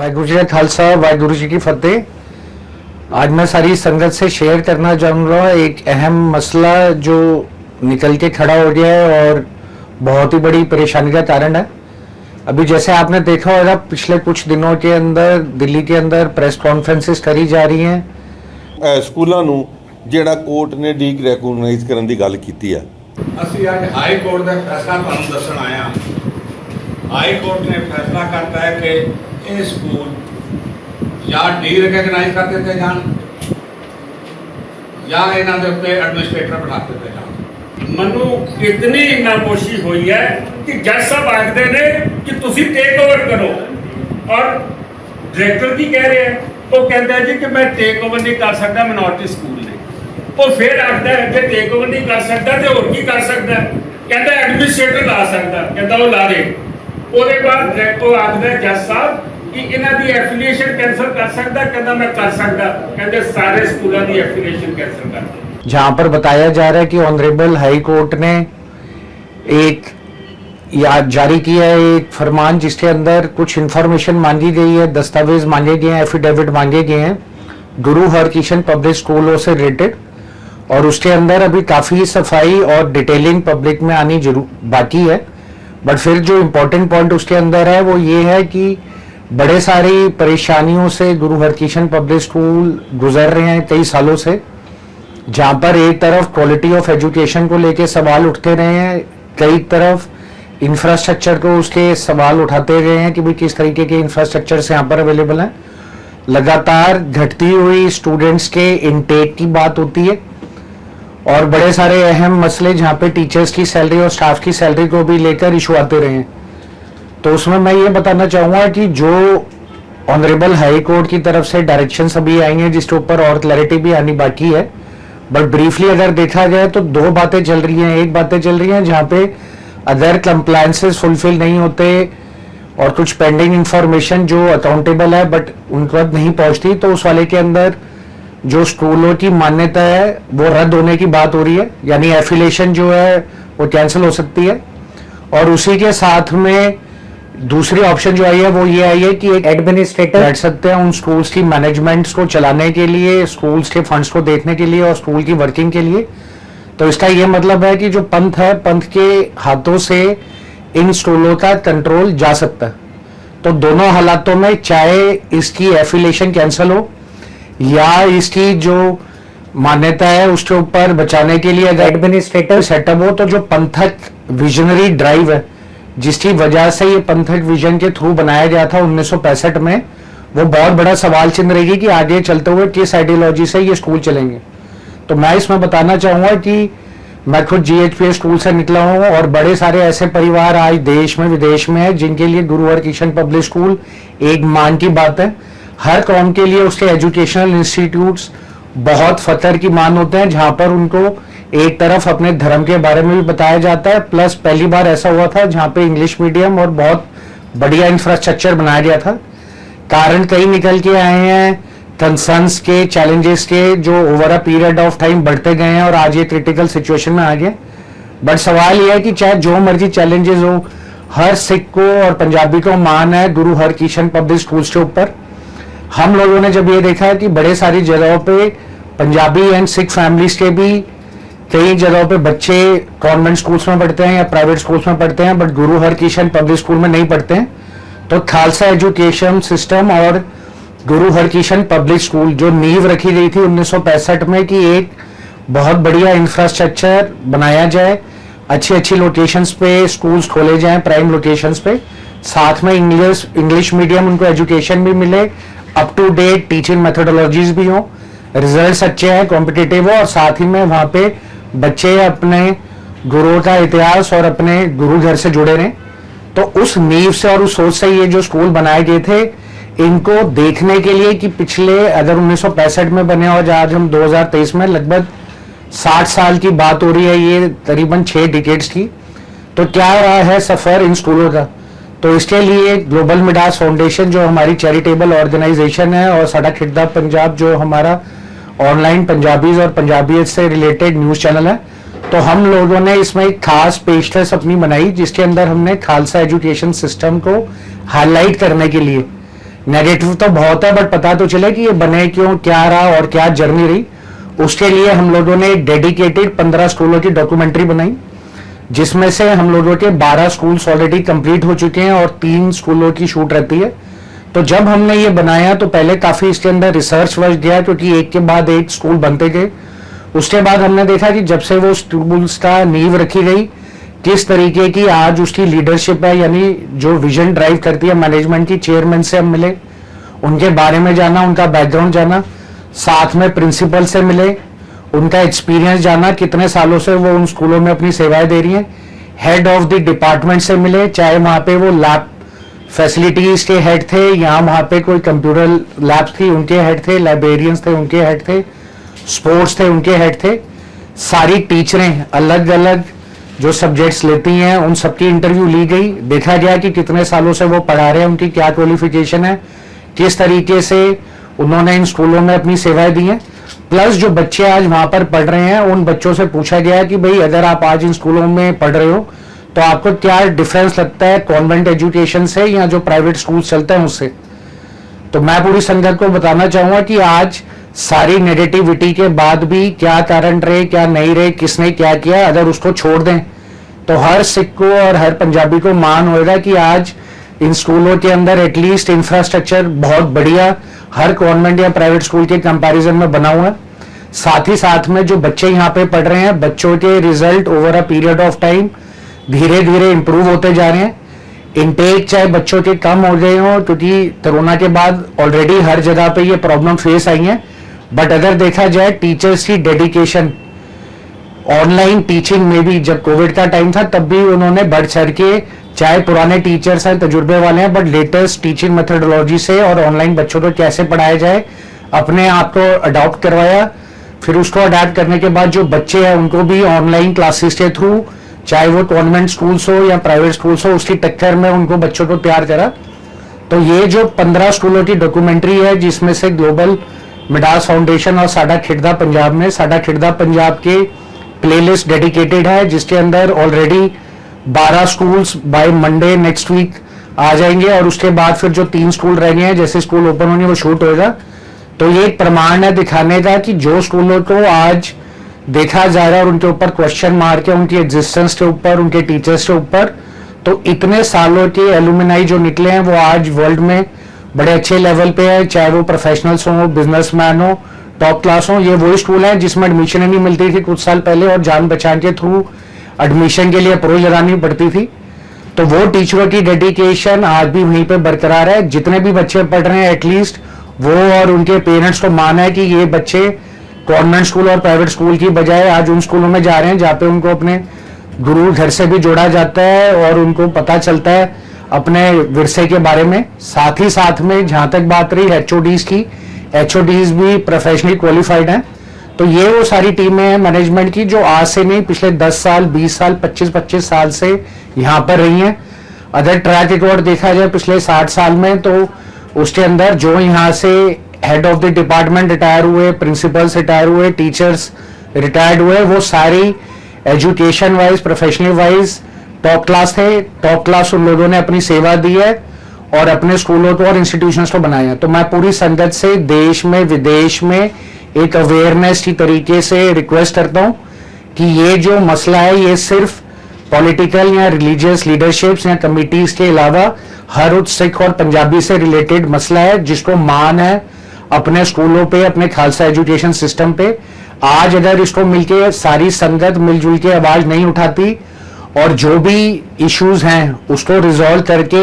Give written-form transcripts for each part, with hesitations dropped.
वाहिगुरू जी का खालसा, वाहिगुरू जी की फतेह। आज मैं सारी संगत से शेयर करना चाहूँगा एक अहम मसला जो निकल के खड़ा हो गया है और बहुत ही बड़ी परेशानी का कारण है। अभी जैसे आपने देखा होगा पिछले कुछ दिनों के अंदर दिल्ली के अंदर प्रेस कॉन्फ्रेंसेस करी जा रही हैं। ਸਕੂਲਾਂ ਨੂੰ ਜਿਹੜਾ ਕੋਰਟ ਨੇ ਡੀਕ ਰੈਕੋਗਨਾਈਜ਼ ਕਰਨ ਦੀ ਗੱਲ ਕੀਤੀ ਹੈ। ਅਸੀਂ ਅੱਜ ਹਾਈ ਕੋਰਟ ਦਾ ਫੈਸਲਾ ਤੁਹਾਨੂੰ ਦੱਸਣ ਆਇਆ। ਹਾਈ ਕੋਰਟ ਨੇ फैसला करता है कि ये स्कूल या डी रिकॉग्नाइज कर ਦਿੱਤੇ ਜਾਣ ਜਾਂ ਇਹਨਾਂ ਦੇ ਉੱਤੇ ਐਡਮਿਨਿਸਟ੍ਰੇਟਰ ਬਿਠਾ ਦਿੱਤੇ ਜਾਣ। ਮੈਨੂੰ ਇਤਨੀ ਨਾਮੋਸ਼ੀ ਹੋਈ ਹੈ ਕਿ ਜੱਜ ਸਾਹਿਬ ਆਖਦੇ ਨੇ ਕਿ ਤੁਸੀਂ ਟੇਕ ਓਵਰ ਕਰੋ ਔਰ ਡਾਇਰੈਕਟਰ ਕੀ ਕਹਿ ਰਿਹਾ ਉਹ ਕਹਿੰਦਾ ਜੀ ਕਿ ਮੈਂ ਟੇਕ ਓਵਰ ਨਹੀਂ ਕਰ ਸਕਦਾ, ਮਿਨੋਰਟੀ ਸਕੂਲ ਨੇ। ਉਹ ਫਿਰ ਆਖਦਾ ਹੈ ਕਿ ਟੇਕ ਓਵਰ ਨਹੀਂ ਕਰ ਸਕਦਾ ਤੇ ਹੋਰ ਕੀ ਕਰ ਸਕਦਾ, ਕਹਿੰਦਾ ਐਡਮਿਨਿਸਟ੍ਰੇਟਰ ਲਾ ਸਕਦਾ, ਕਹਿੰਦਾ ਉਹ ਲਾ ਦੇ। ਉਹਦੇ ਬਾਅਦ ਡਾਇਰੈਕਟਰ ਆਖਦਾ ਜੱਜ ਸਾਹਿਬ ਕਿ ਇਹਨਾਂ ਦੀ ਐਫੀਲੀਏਸ਼ਨ ਕੈਂਸਲ ਕਰ सकता, कहता मैं कर सकता, कहते सारे स्कूलों की एफिलिएशन कैंसिल कर दो। जहां पर बताया जा रहा है कि ऑनरेबल हाई कोर्ट ने एक जारी किया है एक फरमान जिसके अंदर कुछ इंफॉर्मेशन मांगी गई है, दस्तावेज मांगे गए हैं, एफिडेविट मांगे गए हैं गुरु हरकिशन पब्लिक स्कूलों से रिलेटेड, और उसके अंदर अभी काफी सफाई और डिटेलिंग पब्लिक में आनी जरूर बाकी है। बट फिर जो इम्पोर्टेंट पॉइंट उसके अंदर है वो ये है कि बड़े सारी परेशानियों से गुरु हरकिशन पब्लिक स्कूल गुजर रहे हैं कई सालों से, जहां पर एक तरफ क्वालिटी ऑफ एजुकेशन को लेके सवाल उठते रहे हैं, कई तरफ इंफ्रास्ट्रक्चर को उसके सवाल उठाते रहे हैं कि भाई किस तरीके के इंफ्रास्ट्रक्चर से यहाँ पर अवेलेबल है। लगातार घटती हुई स्टूडेंट्स के इनटेक की बात होती है और बड़े सारे अहम मसले जहाँ पे टीचर्स की सैलरी और स्टाफ की सैलरी को भी लेकर इशू आते रहे हैं। तो उसमें मैं ये बताना चाहूँगा कि जो ऑनरेबल हाई कोर्ट की तरफ से डायरेक्शंस अभी आई हैं जिसके ऊपर और क्लैरिटी भी आनी बाकी है, बट ब्रीफली अगर देखा जाए तो दो बातें चल रही हैं। एक बातें चल रही हैं जहाँ पे अदर कंप्लायंसेस फुलफिल नहीं होते और कुछ पेंडिंग इंफॉर्मेशन जो अकाउंटेबल है बट उन तक नहीं पहुँचती, तो उस वाले के अंदर जो स्कूलों की मान्यता है वो रद्द होने की बात हो रही है, यानी एफिलिएशन जो है वो कैंसिल हो सकती है। और उसी के साथ में दूसरी ऑप्शन जो आई है वो ये आई है कि एक एडमिनिस्ट्रेटर बैठ सकते हैं उन स्कूल्स की मैनेजमेंट्स को चलाने के लिए, स्कूल्स के फंड्स को देखने के लिए और स्कूल की वर्किंग के लिए। तो इसका ये मतलब है कि जो पंथ है, पंथ के हाथों से इन स्कूलों का कंट्रोल जा सकता है। तो दोनों हालातों में चाहे इसकी एफिलिएशन कैंसिल हो या इसकी जो मान्यता है उसके ऊपर बचाने के लिए अगर एडमिनिस्ट्रेटर सेटअप हो, तो जो पंथक विजनरी ड्राइव है जिसकी वजह से ये पंथक विजन के थ्रू बनाया गया था 1965 में, वो बहुत बड़ा सवाल चिन्ह रहेगी कि आगे चलते हुए किस आइडियोलॉजी से ये स्कूल चलेंगे। तो मैं इसमें बताना चाहूंगा कि मैं खुद GHPS स्कूल से निकला हूं और बड़े सारे ऐसे परिवार आज देश में विदेश में है जिनके लिए गुरु हरकिशन पब्लिक स्कूल एक मान की बात है। हर कौम के लिए उसके एजुकेशनल इंस्टीट्यूट्स बहुत फतर की मान होते हैं, जहां पर उनको एक तरफ अपने धर्म के बारे में भी बताया जाता है, प्लस पहली बार ऐसा हुआ था जहां पे इंग्लिश मीडियम और बहुत बढ़िया इंफ्रास्ट्रक्चर बनाया गया था। कारण कई निकल के आए हैं कंसर्न्स के, चैलेंजेस के, जो over a period of time बढ़ते गए हैं और आज ये क्रिटिकल सिचुएशन में आ गए। बट सवाल यह है कि चाहे जो मर्जी चैलेंजेस हो, हर सिख को और पंजाबी को मान है गुरु हरकिशन पब्लिक स्कूल्स के ऊपर। हम लोगों ने जब ये देखा है कि बड़े सारी जगहों पे पंजाबी एंड सिख फैमिलीज के भी कई जगहों पे बच्चे कॉन्वेंट स्कूल्स में पढ़ते हैं या प्राइवेट स्कूल्स में पढ़ते हैं, but Guru Harkishan public school में नहीं पढ़ते हैं। तो खालसा एजुकेशन सिस्टम और गुरु हरकिशन पब्लिक स्कूल जो नींव रखी गई थी 1965 में कि एक बहुत बढ़िया इंफ्रास्ट्रक्चर बनाया जाए, अच्छी अच्छी लोकेशंस पे स्कूल्स खोले जाएं, प्राइम लोकेशंस पे, साथ में इंग्लिश मीडियम उनको एजुकेशन भी मिले, up to date teaching methodologies भी हो, रिजल्ट्स अच्छे हैं, कॉम्पिटिटिव हो, और साथ ही में वहां पे बच्चे अपने गुरुओं का इतिहास और अपने गुरु घर से जुड़े रहे। तो उस नींव से और उस सोच से ये जो स्कूल बनाए गए थे, इनको देखने के लिए कि पिछले अगर 1965 में बने और आज हम 2023 में लगभग 60 साल की बात हो रही है, ये करीबन 6 डिकेड्स की, तो क्या रहा है सफर इन स्कूलों का। तो इसके लिए ग्लोबल मिडास फाउंडेशन जो हमारी चैरिटेबल ऑर्गेनाइजेशन है और साडा खिड़दा पंजाब जो हमारा ऑनलाइन पंजाबीज और पंजाबियत से रिलेटेड न्यूज चैनल है, तो हम लोगों ने इसमें एक खास पेशकश अपनी बनाई जिसके अंदर हमने खालसा एजुकेशन सिस्टम को हाईलाइट करने के लिए नेगेटिव तो बहुत है, बट पता तो चले कि ये बने क्यों, क्या रहा और क्या जर्नी रही। उसके लिए हम लोगों ने डेडिकेटेड 15 स्कूलों की डॉक्यूमेंट्री बनाई, जिसमें से हम लोगों के 12 स्कूल्स ऑलरेडी कंप्लीट हो चुके हैं और 3 स्कूलों की शूट रहती है। तो जब हमने ये बनाया तो पहले काफी इसके अंदर रिसर्च वर्क दिया, क्योंकि एक के बाद एक स्कूल बनते गए। उसके बाद हमने देखा कि जब से वो स्कूल्स का नींव रखी गई, किस तरीके की आज उसकी लीडरशिप है, यानी जो विजन ड्राइव करती है मैनेजमेंट की, चेयरमैन से हम मिले, उनके बारे में जाना, उनका बैकग्राउंड जाना, साथ में प्रिंसिपल से मिले, उनका एक्सपीरियंस जाना, कितने सालों से वो उन स्कूलों में अपनी सेवाएं दे रही हैं। हेड ऑफ द डिपार्टमेंट से मिले, चाहे वहां पे वो लैब फैसिलिटीज के हेड थे या वहां पे कोई कंप्यूटर लैब्स थी उनके हेड थे, लाइब्रेरियंस थे उनके हेड थे, स्पोर्ट्स थे उनके हेड थे। सारी टीचरें अलग अलग जो सब्जेक्ट्स लेती हैं उन सबकी इंटरव्यू ली गई, देखा गया कि कितने सालों से वो पढ़ा रहे हैं, उनकी क्या क्वालिफिकेशन है, किस तरीके से उन्होंने इन स्कूलों में अपनी सेवाएं दी हैं। प्लस जो बच्चे आज वहां पर पढ़ रहे हैं उन बच्चों से पूछा गया कि भाई अगर आप आज इन स्कूलों में पढ़ रहे हो तो आपको क्या डिफरेंस लगता है कॉन्वेंट एजुकेशन से या जो प्राइवेट स्कूल चलते हैं उससे। तो मैं पूरी संगत को बताना चाहूंगा कि आज सारी नेगेटिविटी के बाद भी क्या कारण रहे, क्या नहीं रहे, किसने क्या किया, अगर उसको छोड़ दें तो हर सिख को और हर पंजाबी को मान होगा कि आज इन स्कूलों के अंदर एटलीस्ट इंफ्रास्ट्रक्चर बहुत बढ़िया हर कॉन्वेंट या प्राइवेट स्कूल के कंपैरिजन में बना हुआ है। साथ ही साथ में जो बच्चे यहाँ पे पढ़ रहे हैं, बच्चों के result over a period of time धीरे धीरे इंप्रूव होते जा रहे हैं। इनटेक चाहे बच्चों के कम हो गए हों, क्योंकि कोरोना के बाद ऑलरेडी हर जगह पे ये प्रॉब्लम फेस आई है, बट अगर देखा जाए टीचर्स की डेडिकेशन ऑनलाइन टीचिंग में भी, जब कोविड का टाइम था तब भी उन्होंने बढ़ चढ़ के, चाहे पुराने टीचर्स हैं, तजुर्बे वाले हैं, बट लेटेस्ट टीचिंग मेथोडोलॉजी से और ऑनलाइन बच्चों को कैसे पढ़ाया जाए अपने आप को अडॉप्ट करवाया। फिर उसको अडॉप्ट करने के बाद जो बच्चे हैं उनको भी ऑनलाइन क्लासेस के थ्रू, चाहे वो कॉन्वेंट स्कूल्स हो या प्राइवेट स्कूल्स हो, उसकी टक्कर में उनको बच्चों को तैयार करा। तो ये जो 15 स्कूलों की डॉक्यूमेंट्री है, जिसमें से ग्लोबल मिडास फाउंडेशन और साडा खिड़दा पंजाब में, साडा खिड़दा पंजाब के प्लेलिस्ट डेडिकेटेड है, जिसके अंदर already 12 schools by Monday next week आ जाएंगे और उसके बाद फिर जो 3 स्कूल रह गए हैं, जैसे स्कूल ओपन होंगे वो शूट होगा। तो ये एक प्रमाण है दिखाने का कि जो स्कूलों को आज देखा जा रहा है और उनके ऊपर क्वेश्चन मार के, उनकी एग्जिस्टेंस के ऊपर, उनके टीचर्स के ऊपर, तो इतने सालों के एलुमिनाई जो निकले हैं वो आज वर्ल्ड में बड़े अच्छे लेवल पे है, चाहे वो प्रोफेशनल्स हो, बिजनेसमैन हो, टॉप क्लास हो। ये वही स्कूल है जिसमें एडमिशन ही नहीं मिलती थी कुछ साल पहले और जान बचान के थ्रू एडमिशन के लिए अप्रोच लगानी पड़ती थी। तो वो टीचरों की डेडिकेशन आज भी वहीं पे बरकरार है। जितने भी बच्चे पढ़ रहे हैं, एटलीस्ट वो और उनके पेरेंट्स को माना है कि ये बच्चे कॉन्वेंट स्कूल और प्राइवेट स्कूल की बजाय आज उन स्कूलों में जा रहे हैं जहाँ पे उनको अपने गुरु घर से भी जोड़ा जाता है और उनको पता चलता है अपने विरसे के बारे में। साथ ही साथ में जहां तक बात रही एचओडीज की, एचओडीज भी प्रोफेशनली क्वालिफाइड हैं। तो ये वो सारी टीमें हैं मैनेजमेंट की जो आज से नहीं, पिछले 10 साल, 20 साल, 25 साल से यहाँ पर रही हैं। अगर ट्रैक रिकॉर्ड देखा जाए पिछले 60 साल में, तो उसके अंदर जो यहाँ से head of the department retire हुए, प्रिंसिपल्स रिटायर हुए, टीचर्स रिटायर्ड हुए, वो सारी education wise, professional wise top class थे। टॉप क्लास उन लोगों ने अपनी सेवा दी है और अपने स्कूलों को और इंस्टीट्यूशंस को बनाया। तो मैं पूरी संगत से देश में, विदेश में एक अवेयरनेस की तरीके से रिक्वेस्ट करता हूं कि ये जो मसला है ये सिर्फ पॉलिटिकल या रिलीजियस लीडरशिप्स या कमिटीज के अलावा हर उस सिख और पंजाबी से रिलेटेड मसला है, जिसको मान है अपने स्कूलों पे, अपने खालसा एजुकेशन सिस्टम पे। आज अगर इसको मिलके सारी संगत मिलजुल के आवाज नहीं उठाती और जो भी इश्यूज हैं उसको रिजॉल्व करके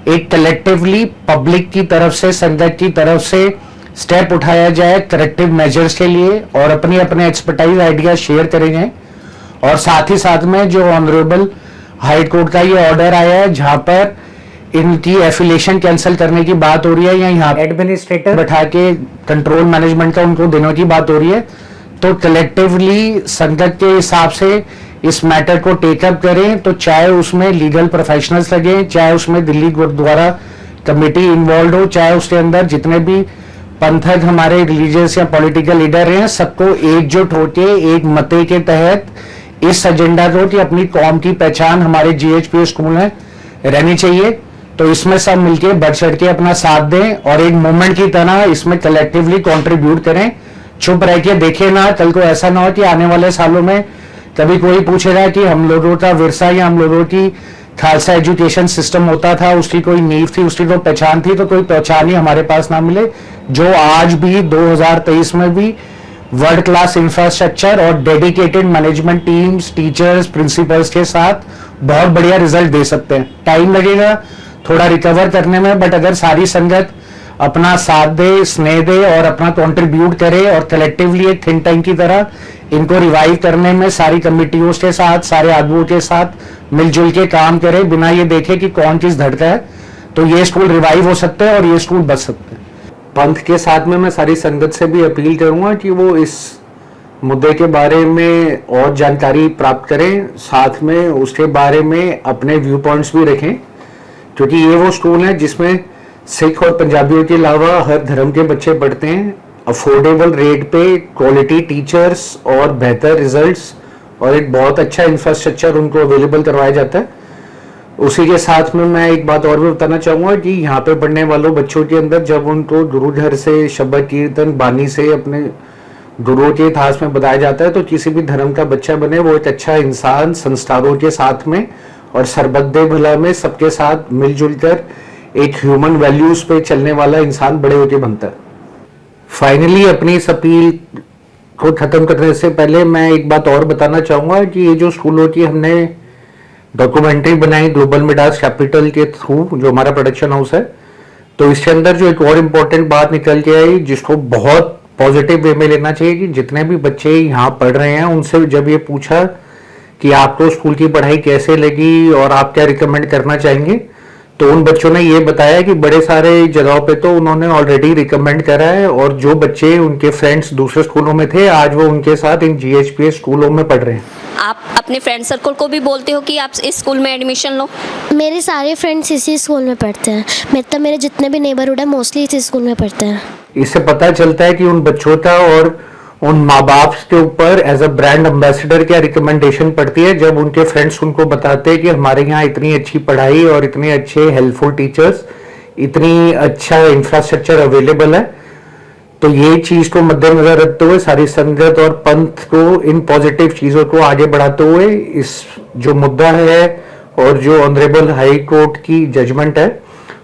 एक कलेक्टिवली पब्लिक की तरफ से, संगत की तरफ से स्टेप उठाया जाए करेक्टिव मेजर्स के लिए और अपने अपने एक्सपर्टाइज आइडिया शेयर करेंगे। और साथ ही साथ में जो ऑनरेबल हाई कोर्ट का ये ऑर्डर आया है जहां पर इनकी एफिलिएशन कैंसिल करने की बात हो रही है या यहाँ एडमिनिस्ट्रेटर बैठा के कंट्रोल मैनेजमेंट का उनको देने की बात हो रही है, तो कलेक्टिवली संगत के हिसाब से इस मैटर को टेकअप करें। तो चाहे उसमें लीगल प्रोफेशनल्स लगे, चाहे उसमें दिल्ली गुरुद्वारा कमेटी इन्वॉल्व हो, चाहे उसके अंदर जितने भी पंथक हमारे रिलीजियस या पॉलिटिकल लीडर हैं, सबको एकजुट होकर एक मते के तहत इस एजेंडा को कि अपनी कौम की पहचान हमारे जीएचपी स्कूल में रहनी चाहिए। तो इसमें सब मिलके बढ़ चढ़ के अपना साथ दें और एक मूवमेंट की तरह इसमें कलेक्टिवली कंट्रीब्यूट करें। चुप रह के देखे ना, कल को ऐसा ना हो कि आने वाले सालों में कभी कोई पूछेगा कि हम लोगों का विरसा या हम लोगों की खालसा एजुकेशन सिस्टम होता था, उसकी कोई नींव थी, उसकी कोई पहचान थी, तो कोई पहचान ही हमारे पास ना मिले। जो आज भी 2023 में भी वर्ल्ड क्लास इंफ्रास्ट्रक्चर और dedicated management teams, teachers, principles के साथ बहुत बढ़िया रिजल्ट दे सकते हैं। टाइम लगेगा थोड़ा रिकवर करने में, बट अगर सारी संगत अपना साथ दे, स्नेह दे और अपना कंट्रीब्यूट करे और कलेक्टिवली एक थिंक टैंक की तरह इनको रिवाइव करने में सारी कमिटियों के साथ, सारे आदमियों के साथ मिलजुल के काम करे, बिना ये देखे कि कौन किस धड़का है, तो ये स्कूल रिवाइव हो सकते हैं और ये स्कूल बच सकते हैं। पंथ के साथ में मैं सारी संगत से भी अपील करूंगा कि वो इस मुद्दे के बारे में और जानकारी प्राप्त करें, साथ में उसके बारे में अपने व्यू पॉइंट्स भी रखें, क्योंकि ये वो स्कूल है जिसमें सिख और पंजाबियों के अलावा हर धर्म के बच्चे पढ़ते हैं। अफोर्डेबल रेट पे क्वालिटी टीचर्स और बेहतर रिजल्ट्स और एक बहुत अच्छा इंफ्रास्ट्रक्चर उनको अवेलेबल करवाया जाता है। उसी के साथ में मैं एक बात और भी बताना चाहूँगा कि यहाँ पे पढ़ने वालों बच्चों के अंदर जब उनको गुरु घर से शब्द कीर्तन बानी से अपने गुरुओं के इतिहास में बताया जाता है, तो किसी भी धर्म का बच्चा बने वो एक अच्छा इंसान संस्कारों के साथ में और सरबत भला में सबके साथ मिलजुल कर एक ह्यूमन वैल्यूज पे चलने वाला इंसान बड़े होके बनता है। फाइनली अपनी इस अपील को खत्म करने से पहले मैं एक बात और बताना चाहूँगा कि ये जो स्कूलों की हमने डॉक्यूमेंट्री बनाई ग्लोबल मिडास कैपिटल के थ्रू, जो हमारा प्रोडक्शन हाउस है, तो इसके अंदर जो एक और इम्पोर्टेंट बात निकल के आई जिसको बहुत पॉजिटिव वे में लेना चाहिए कि जितने भी बच्चे यहाँ पढ़ रहे हैं उनसे जब ये पूछा कि आपको स्कूल की पढ़ाई कैसे लगी और आप क्या रिकमेंड करना चाहेंगे, तो उन बच्चों ने ये बताया कि बड़े सारे जगहों पे तो उन्होंने ऑलरेडी रिकमेंड करा है और जो बच्चे उनके फ्रेंड्स दूसरे स्कूलों में थे आज वो उनके साथ इन GHPS स्कूलों में पढ़ रहे हैं। आप अपने फ्रेंड सर्कल को भी बोलते हो कि आप इस स्कूल में एडमिशन लो? मेरे सारे फ्रेंड्स इसी स्कूल में पढ़ते हैं, मतलब मेरे जितने भी नेबरहुड है मोस्टली इसी स्कूल में पढ़ते हैं। इससे पता चलता है कि उन बच्चों का और उन माँ बाप के ऊपर एज अ ब्रांड एम्बेसडर क्या रिकमेंडेशन पड़ती है जब उनके फ्रेंड्स उनको बताते हैं कि हमारे यहाँ इतनी अच्छी पढ़ाई और इतने अच्छे हेल्पफुल टीचर्स, इतनी अच्छा इंफ्रास्ट्रक्चर अवेलेबल है। तो ये चीज को मद्देनजर रखते हुए सारी संगत और पंथ को इन पॉजिटिव चीजों को आगे बढ़ाते हुए इस जो मुद्दा है और जो ऑनरेबल हाई कोर्ट की जजमेंट है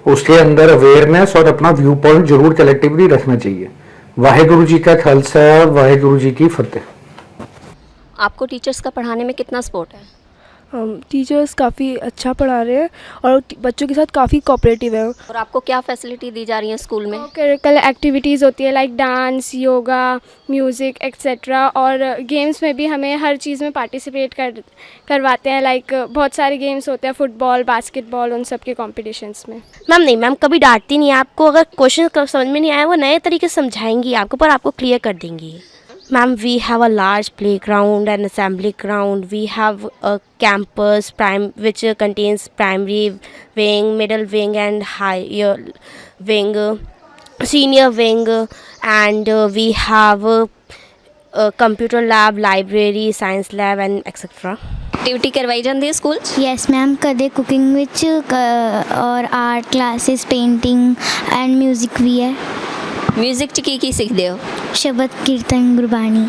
उसके अंदर अवेयरनेस और अपना व्यू पॉइंट जरूर कलेक्टिवली रखना चाहिए। वाहेगुरु जी का खालसा, वाहेगुरु जी की फतेह। आपको टीचर्स का पढ़ाने में कितना सपोर्ट है? टीचर्स काफ़ी अच्छा पढ़ा रहे हैं और बच्चों के साथ काफ़ी कोऑपरेटिव है। और आपको क्या फैसिलिटी दी जा रही है स्कूल में? करिकुलर एक्टिविटीज़ होती है like dance, yoga, music etcetera, और गेम्स में भी हमें हर चीज़ में पार्टिसिपेट करवाते हैं। लाइक बहुत सारे गेम्स होते हैं, फुटबॉल, बास्केटबॉल, उन सब के कॉम्पिटिशन्स में। मैम नहीं, मैम कभी डांटती नहीं है आपको। अगर क्वेश्चन समझ में नहीं आया वो नए तरीके से समझाएंगी आपको, पर आपको क्लियर कर देंगी। Ma'am, we have a large playground and assembly ground. We have a campus which contains primary wing, middle wing, and higher wing, senior wing, and we have a computer lab, library, science lab, and etc. Activity करवाई जाती है school? Yes ma'am, कदे cooking विच और art classes, painting and music भी है। Music च की सीखते हो? शब्द कीर्तन, गुरबाणी।